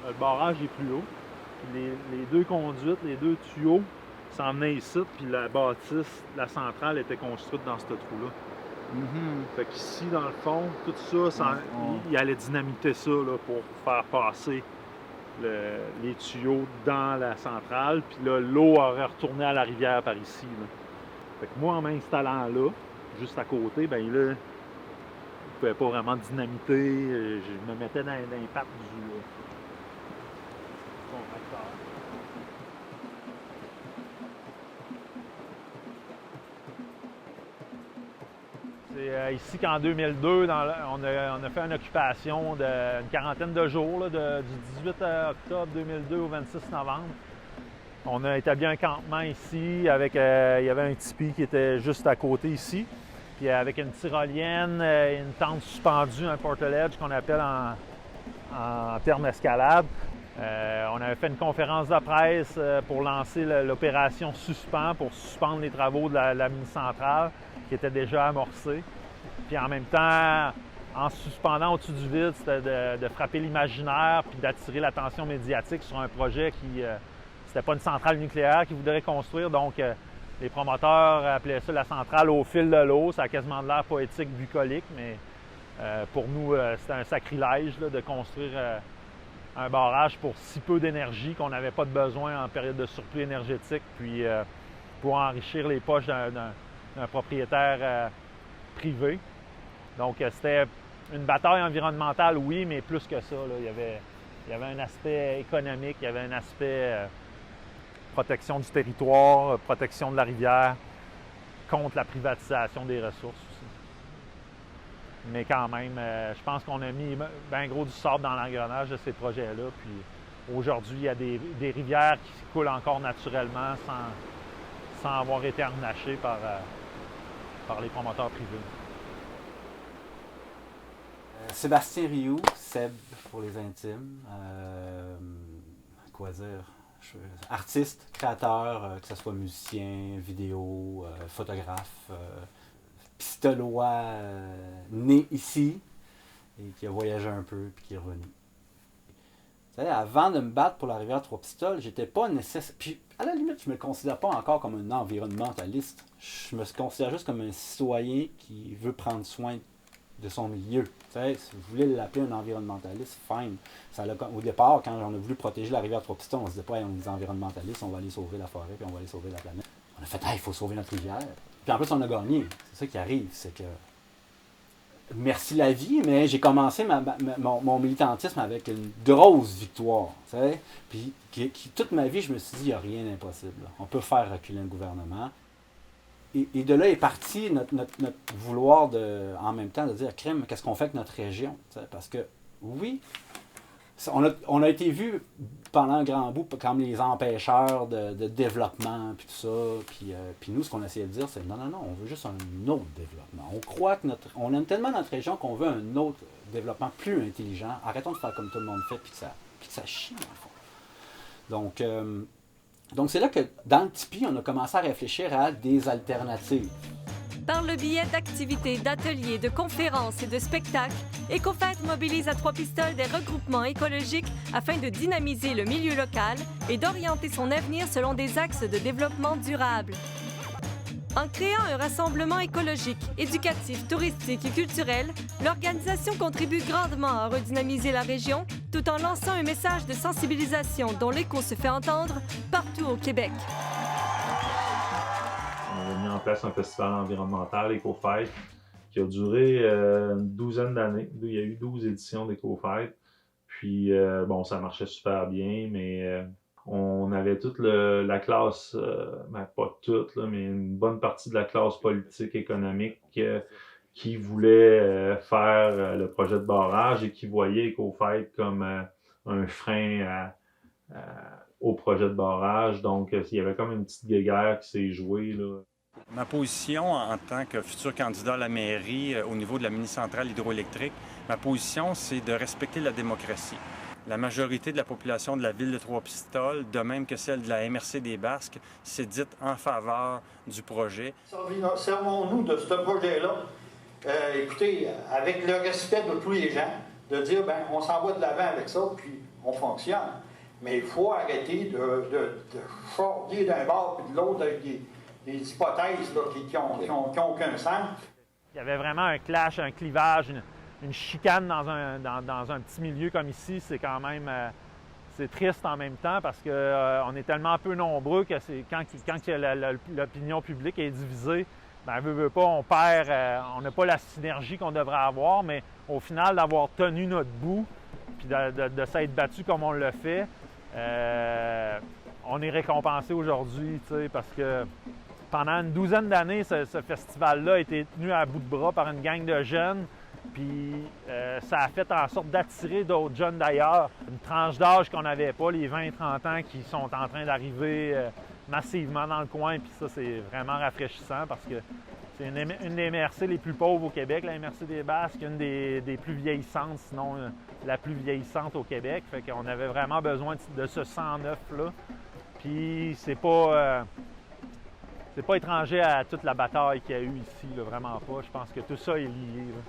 le barrage est plus haut. Les deux conduites, les deux tuyaux s'en venaient ici, puis la bâtisse, la centrale était construite dans ce trou-là. Fait qu'ici, dans le fond, tout ça, il allait dynamiter ça là, pour faire passer les tuyaux dans la centrale, puis là, l'eau aurait retourné à la rivière par ici. Là. Fait que moi, en m'installant là, juste à côté, ben là, je ne pouvais pas vraiment dynamiter. Je me mettais dans l'impact du contracteur. C'est ici qu'en 2002, on a fait une occupation d'une quarantaine de jours, là, du 18 octobre 2002 au 26 novembre. On a établi un campement ici, avec, il y avait un tipi qui était juste à côté ici, puis avec une tyrolienne, une tente suspendue, un portaledge qu'on appelle en termes escalade. On avait fait une conférence de presse pour lancer l'opération Suspend, pour suspendre les travaux de la mini-centrale qui était déjà amorcée. Puis en même temps, en suspendant au-dessus du vide, c'était de frapper l'imaginaire puis d'attirer l'attention médiatique sur un projet qui... c'était pas une centrale nucléaire qu'ils voudraient construire, donc les promoteurs appelaient ça la centrale au fil de l'eau. Ça a quasiment de l'air poétique, bucolique, mais pour nous, c'était un sacrilège là, de construire un barrage pour si peu d'énergie qu'on n'avait pas de besoin en période de surplus énergétique, puis pour enrichir les poches d'un propriétaire privé. Donc c'était une bataille environnementale, oui, mais plus que ça. Là. Il y avait un aspect économique, il y avait un aspect protection du territoire, protection de la rivière, contre la privatisation des ressources aussi. Mais quand même, je pense qu'on a mis bien gros du sable dans l'engrenage de ces projets-là. Puis aujourd'hui, il y a des rivières qui coulent encore naturellement sans avoir été harnachées par les promoteurs privés. Sébastien Rioux, Seb pour les intimes. Quoi dire? Artiste, créateur, que ce soit musicien, vidéo, photographe, pistolois, né ici et qui a voyagé un peu puis qui est revenu. Vous savez, avant de me battre pour la rivière Trois-Pistoles, j'étais pas nécessaire. Puis à la limite, je me considère pas encore comme un environnementaliste. Je me considère juste comme un citoyen qui veut prendre soin de son milieu. Tu sais, si vous voulez l'appeler un environnementaliste, fine. Au départ, quand on a voulu protéger la rivière Trois-Pistons, on se disait pas, on est des environnementalistes, on va aller sauver la forêt, puis on va aller sauver la planète. On a fait, il faut sauver notre rivière. Puis en plus, on a gagné. C'est ça qui arrive, c'est que merci la vie, mais j'ai commencé mon militantisme avec une grosse victoire. Tu sais? Puis toute ma vie, je me suis dit, il n'y a rien d'impossible. On peut faire reculer un gouvernement. Et de là est parti notre vouloir en même temps de dire, crème, qu'est-ce qu'on fait avec notre région? Parce que, oui, on a été vus pendant un grand bout comme les empêcheurs de développement, puis tout ça. Puis nous, ce qu'on essayait de dire, c'est non, on veut juste un autre développement. On croit que on aime tellement notre région qu'on veut un autre développement plus intelligent. Arrêtons de faire comme tout le monde fait, puis que ça chie, dans le fond. Donc, c'est là que, dans le Tipeee, on a commencé à réfléchir à des alternatives. Par le biais d'activités, d'ateliers, de conférences et de spectacles, EcoFête mobilise à Trois-Pistoles des regroupements écologiques afin de dynamiser le milieu local et d'orienter son avenir selon des axes de développement durable. En créant un rassemblement écologique, éducatif, touristique et culturel, l'organisation contribue grandement à redynamiser la région tout en lançant un message de sensibilisation dont l'écho se fait entendre partout au Québec. On a mis en place un festival environnemental, EcoFête, qui a duré une douzaine d'années. Il y a eu 12 éditions d'EcoFête. Puis, ça marchait super bien, mais on avait toute la classe, pas toute, là, mais une bonne partie de la classe politique, économique qui voulait faire le projet de barrage et qui voyait EcoFête comme un frein au projet de barrage. Donc, il y avait comme une petite guéguerre qui s'est jouée, là. Ma position en tant que futur candidat à la mairie au niveau de la mini-centrale hydroélectrique, ma position, c'est de respecter la démocratie. La majorité de la population de la ville de Trois-Pistoles, de même que celle de la MRC des Basques, s'est dite en faveur du projet. Servons-nous de ce projet-là, écoutez, avec le respect de tous les gens, de dire, on s'en va de l'avant avec ça, puis on fonctionne. Mais il faut arrêter de charder d'un bord et de l'autre avec des hypothèses là, qui n'ont aucun sens. Il y avait vraiment un clash, un clivage, une chicane dans un petit milieu comme ici. C'est quand même c'est triste en même temps parce qu'on est tellement peu nombreux que quand l'opinion publique est divisée, ben, veut pas, on perd, on n'a pas la synergie qu'on devrait avoir, mais au final, d'avoir tenu notre bout puis de s'être battu comme on l'a fait, on est récompensé aujourd'hui, parce que pendant une douzaine d'années, ce festival-là a été tenu à bout de bras par une gang de jeunes. Puis ça a fait en sorte d'attirer d'autres jeunes d'ailleurs, une tranche d'âge qu'on n'avait pas, les 20-30 ans qui sont en train d'arriver massivement dans le coin. Puis ça, c'est vraiment rafraîchissant parce que c'est une des MRC les plus pauvres au Québec, la MRC des Basques, une des plus vieillissantes, sinon la plus vieillissante au Québec. Fait qu'on avait vraiment besoin de ce sang neuf-là. Puis c'est pas étranger à toute la bataille qu'il y a eu ici, là, vraiment pas. Je pense que tout ça est lié. Là.